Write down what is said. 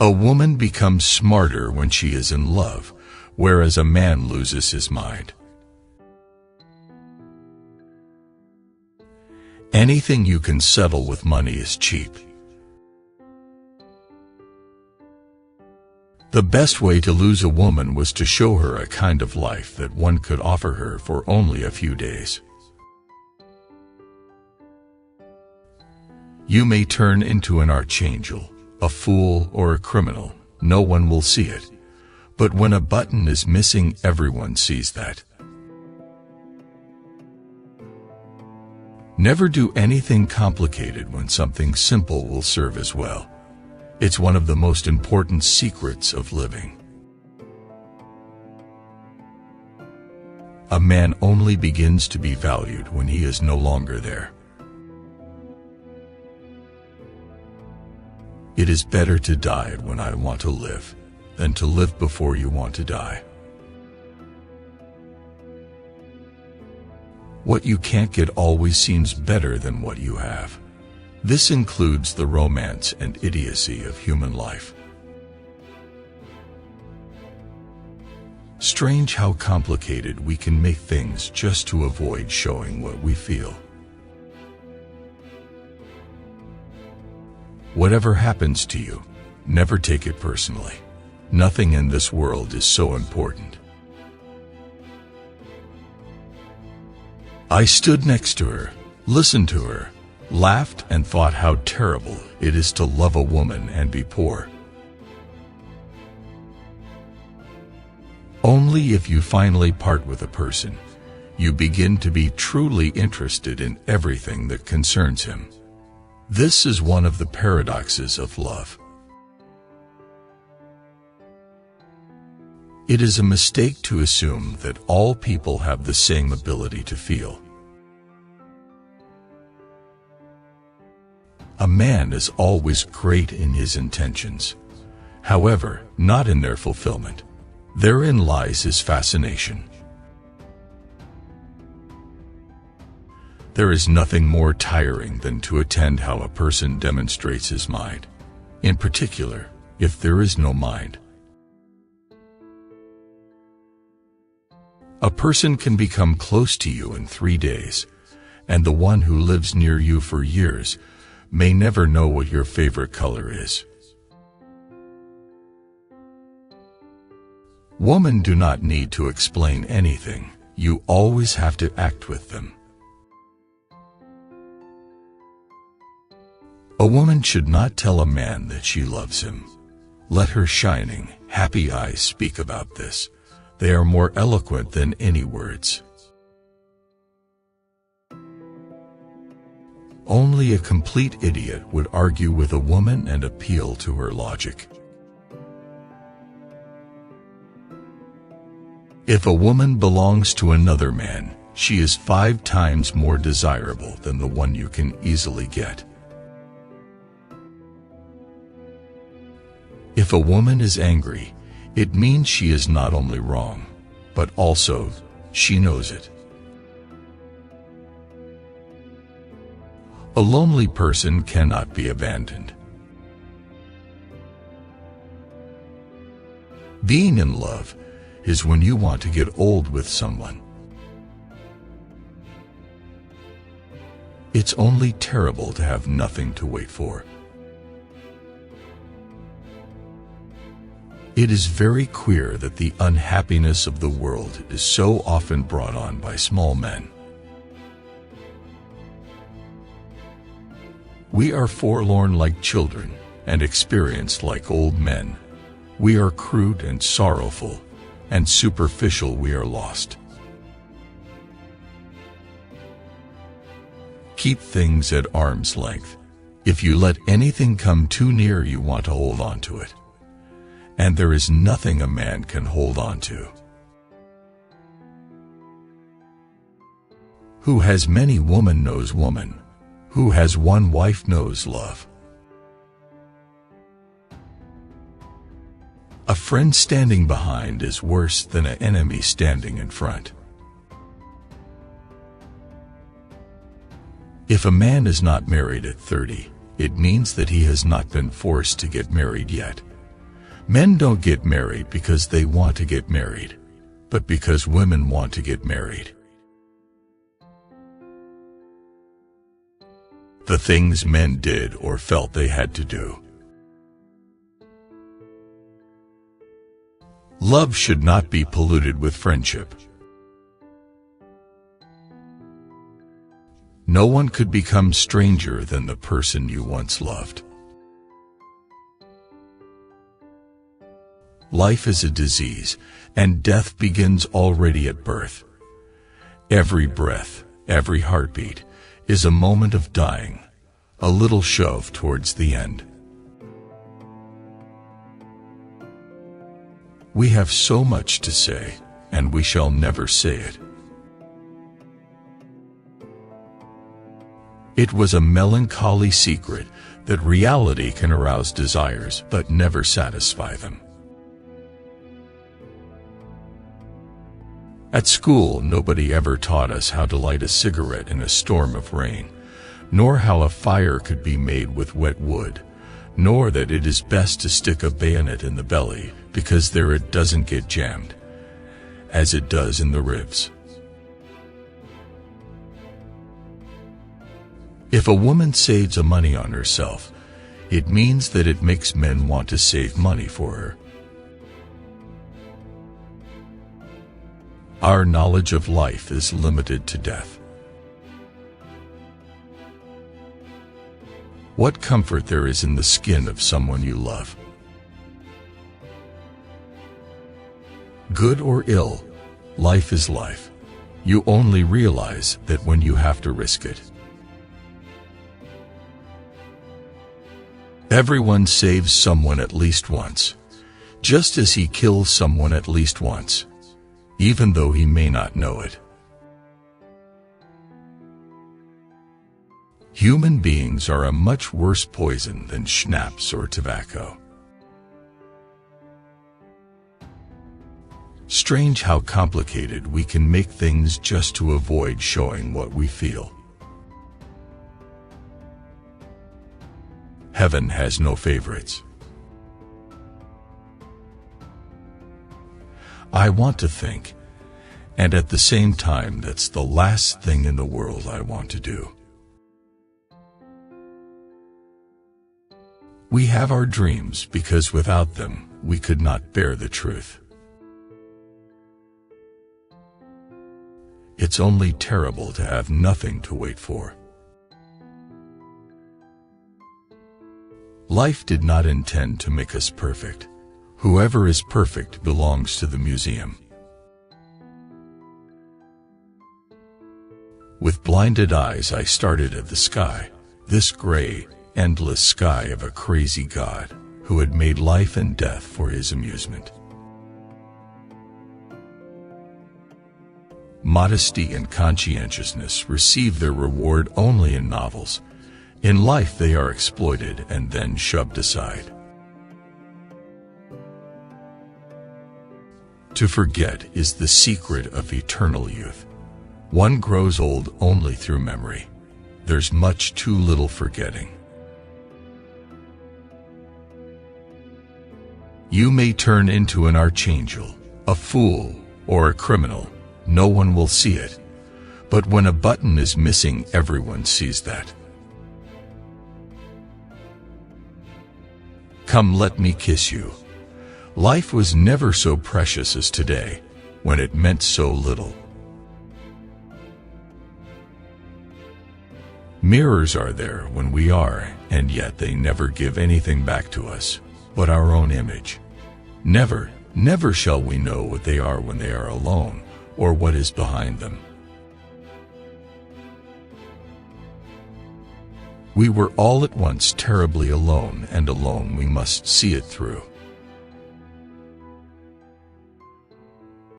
A woman becomes smarter when she is in love, whereas a man loses his mind. Anything you can settle with money is cheap. The best way to lose a woman was to show her a kind of life that one could offer her for only a few days. You may turn into an archangel, a fool, or a criminal. No one will see it. But when a button is missing, everyone sees that. Never do anything complicated when something simple will serve as well. It's one of the most important secrets of living. A man only begins to be valued when he is no longer there. It is better to die when I want to live than to live before you want to die. What you can't get always seems better than what you have. This includes the romance and idiocy of human life. Strange how complicated we can make things just to avoid showing what we feel. Whatever happens to you, never take it personally. Nothing in this world is so important. I stood next to her, listened to her, laughed, and thought how terrible it is to love a woman and be poor. Only if you finally part with a person, you begin to be truly interested in everything that concerns him. This is one of the paradoxes of love. It is a mistake to assume that all people have the same ability to feel. A man is always great in his intentions, however, not in their fulfillment. Therein lies his fascination. There is nothing more tiring than to attend how a person demonstrates his mind, in particular, if there is no mind. A person can become close to you in 3 days, and the one who lives near you for years may never know what your favorite color is. Women do not need to explain anything. You always have to act with them. A woman should not tell a man that she loves him. Let her shining, happy eyes speak about this. They are more eloquent than any words. Only a complete idiot would argue with a woman and appeal to her logic. If a woman belongs to another man, she is 5 times more desirable than the one you can easily get. If a woman is angry, it means she is not only wrong, but also she knows it. A lonely person cannot be abandoned. Being in love is when you want to get old with someone. It's only terrible to have nothing to wait for. It is very queer that the unhappiness of the world is so often brought on by small men. We are forlorn like children and experienced like old men. We are crude and sorrowful, and superficial we are lost. Keep things at arm's length. If you let anything come too near, you want to hold on to it. And there is nothing a man can hold on to. Who has many women knows woman. Who has one wife knows love. A friend standing behind is worse than an enemy standing in front. If a man is not married at 30, it means that he has not been forced to get married yet. Men don't get married because they want to get married, but because women want to get married. The things men did or felt they had to do. Love should not be polluted with friendship. No one could become stranger than the person you once loved. Life is a disease, and death begins already at birth. Every breath, every heartbeat, is a moment of dying, a little shove towards the end. We have so much to say, and we shall never say it. It was a melancholy secret that reality can arouse desires but never satisfy them. At school, nobody ever taught us how to light a cigarette in a storm of rain, nor how a fire could be made with wet wood, nor that it is best to stick a bayonet in the belly, because there it doesn't get jammed, as it does in the ribs. If a woman saves money on herself, it means that it makes men want to save money for her. Our knowledge of life is limited to death. What comfort there is in the skin of someone you love. Good or ill, life is life. You only realize that when you have to risk it. Everyone saves someone at least once, just as he kills someone at least once, even though he may not know it. Human beings are a much worse poison than schnapps or tobacco. Strange how complicated we can make things just to avoid showing what we feel. Heaven has no favorites. I want to think, and at the same time that's the last thing in the world I want to do. We have our dreams because without them we could not bear the truth. It's only terrible to have nothing to wait for. Life did not intend to make us perfect. Whoever is perfect belongs to the museum. With blinded eyes I started at the sky, this gray, endless sky of a crazy God who had made life and death for his amusement. Modesty and conscientiousness receive their reward only in novels. In life they are exploited and then shoved aside. To forget is the secret of eternal youth. One grows old only through memory. There's much too little forgetting. You may turn into an archangel, a fool, or a criminal. No one will see it. But when a button is missing, everyone sees that. Come, let me kiss you. Life was never so precious as today, when it meant so little. Mirrors are there when we are, and yet they never give anything back to us, but our own image. Never, never shall we know what they are when they are alone, or what is behind them. We were all at once terribly alone, and alone we must see it through.